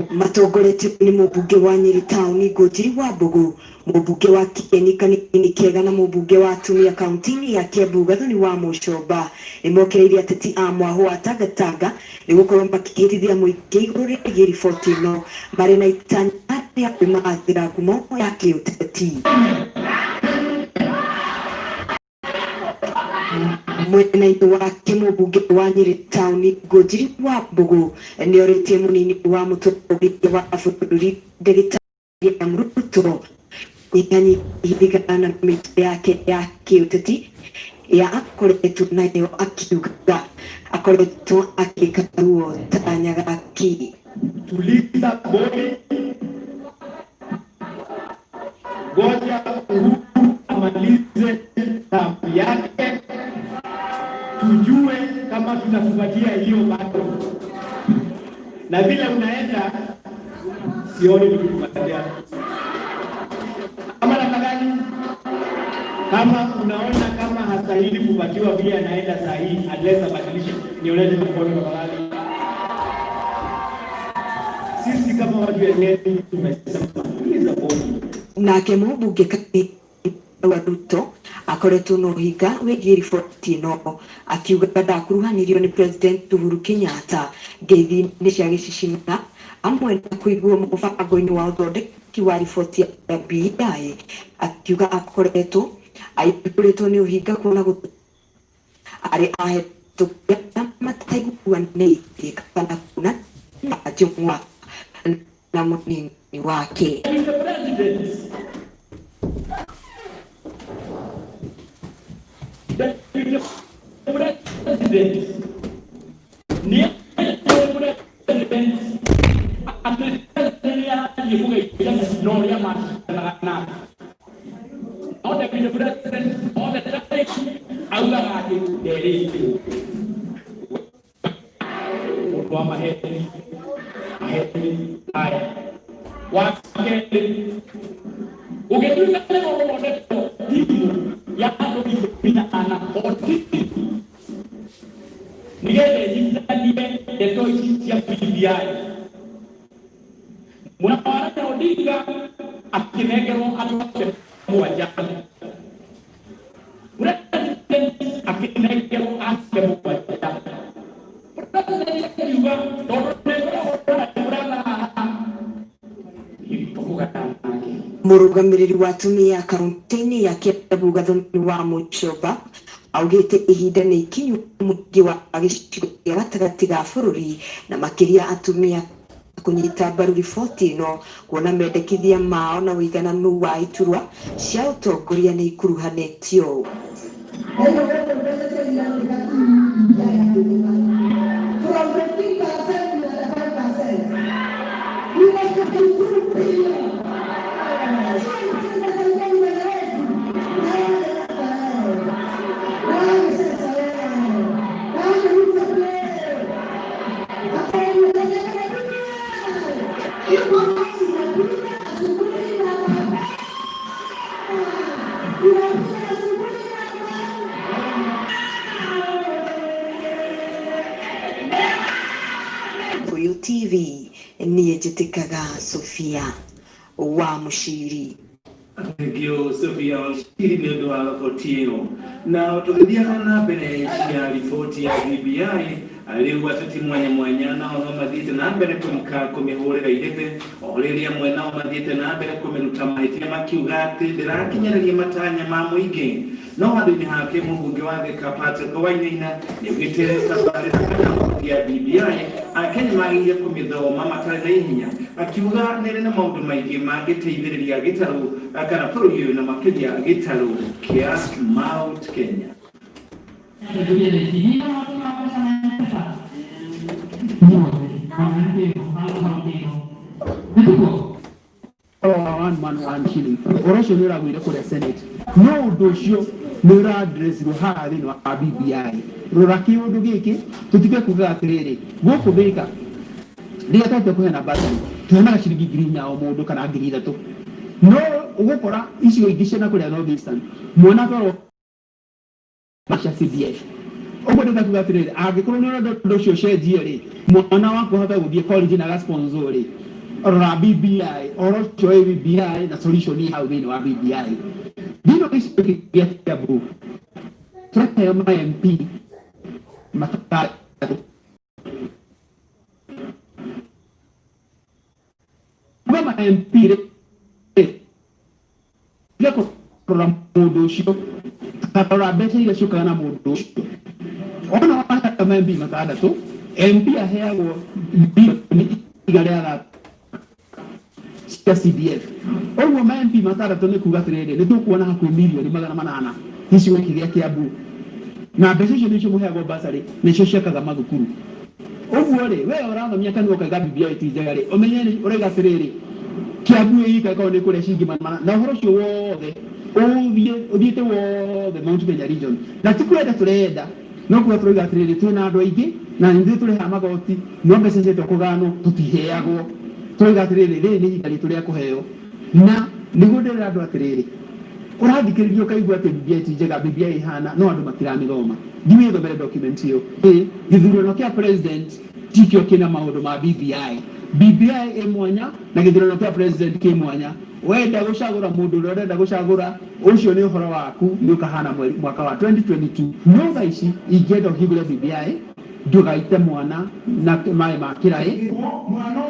Matogorete ni mubunge wa Nyeri Town Ngũnjiri wa Mbũgũ, mubunge wa Kieni Kanini Kega na mubunge wa Atumia kaunti ya Kiambu Gathoni wa Mũcomba nĩmokereirie ateti a Mwahũ wa Tangatanga nĩgũkorwo makĩhĩtithia mũingĩ igũrũ rĩgiĩ riboti ĩno marĩ na itanya rĩa kũmathĩra ngumo ya kĩũteti. Mwena-inĩ wake mũmbunge wa Nyeri Town Ngũnjiri wa Mbũgũ nĩorĩtie mũnini wa mũtongoria wa bũrũri Ndagĩtarĩ William Ruto kũnyihanyihia na mĩtĩ yake ya kĩũteti ya akoretwo nayo akiuga akoretwo agĩka ruo ta nyagaki. Tuliza bodi, ngoja Uhuru amalize tamu yake, tujue kama tunafuatia hiyo bado. Na vile unaenda sioni tukikupatia. Kama namna gani? Kama unaona kama hastahili kupatiwa vile anaenda sahihi, unless abadilishe, niolete mkono tafadhali. Sisi kama watu wa Nyeri tumesema tuliza bodi. Nake mũmbunge wa Ruto akoretwo no hinga wĩgiĩ riboti ĩno akiuga ndakuruhanirio nĩ President Uhuru Kenyatta ngeithi-inĩ cia gĩcicina amwe na kũiguo mũbango-inĩ wa ũthondeki wa riboti ya BBI, akiuga akoretwo aihũrĩtwo nĩ ũhinga kuona arĩ ahĩtũkia mataiguanĩtie kana kuna na njũng'wa na mũnini wake. Mũrũgamĩrĩri wa atumia kaunti-inĩ ya Kiambu Gathoni wa Mũcomba augĩte ihinda nĩ ikinyu mũingĩ wa gĩcigo gĩa gatagatĩ ga bũrũri na makĩria atumia kũnyita mbaru riboti ĩno kuona mendekithia mao na ũigananu wa iturwa cia ũtongoria nĩ ikuruhanĩtio. njĩtĩkaga Sophia wa Mushiri. Thank you, Sophia Mushiri nĩ ũndũ wa riboti ĩyo. Na tũgĩthiĩ na mbere cia riboti ya BBI, rĩu ateti mwanya nao no mathiĩte na mbere kũmĩhũrĩra irebe, o rĩrĩa amwe nao mathiĩte na mbere kũmĩruta mahĩtia makiuga atĩ ndĩrakinyĩrĩria matanya ma mũingĩ. No handũ-inĩ hake mũmbunge wa Thika Patrick Wainaina nĩaugĩte tabarĩra ya BBI Akenya magĩrĩire kũmĩthoma matarĩ na ihenya, akiuga nĩrĩ na maũndũ maingĩ mangĩteithĩrĩria gĩtarũ kana bũrũri ũyũ na makĩria gĩtarũ kĩa Mount Kenya. One man, one shilling. Orosho nira gwire kule Senate. No udosho nira address ruha thini wa BBI. Ruraki undu giki tutike kuga atiriri. Goko beka. Ndiga tote kuhena batari. Tuhena shilingi green ya omundu kana ngiri ithatu. No ugukora icio ingice na kuria North Eastern. Mwana toro masha CDF. Ogo ndika kuga atiriri. Agikorwo nira ndosho cenjie ri. Mwana wako hata guthie college na sponsor ri. Ora BBI, ora choe BBI na solution hii hau thini wa BBI. Dino kisi ya bu. Trata ya MP matata. Kama MP leko program modosho. Ora bete ile shuka na modosho. Ona wana kama MP matata tu. MP aheago igarea CDF. Owo ma MP matara to ne kuga tirede ne to kuona haku milioni 800 hisi wiki gya Kiambu na mbeca nicio muheagwo basari nicio ciakaga mathukuru. Owo ri we oranga miaka ni okaga BBI tinjaga ri omenyeni urega tirede Kiambu ika ko ne kure shingi mana na horo cio wothe uthiite wothe Mount Kenya region na tikwenda turenda no kuga turega tirede twina andu aingi na ndio turi ha magoti no mbeca cio tukugano tutiheagwo Toiga atiriri ni higari turia kuheo na nigundira andu atiriri urathikiririo kaigua ati BBI tinjega BBI hana no andu matiramithoma ndiwe thomere document hiyo githurano kia president tikio kina maundu ma BBI mwanya na githurano kia president ki mwanya wenda gucagura mundu uria urenda gucagura ucio ni uhoro waku ni ukahana mwaka wa 2022 no thaici ingenda higure BBI ndugaite mwana na mai makirai mwana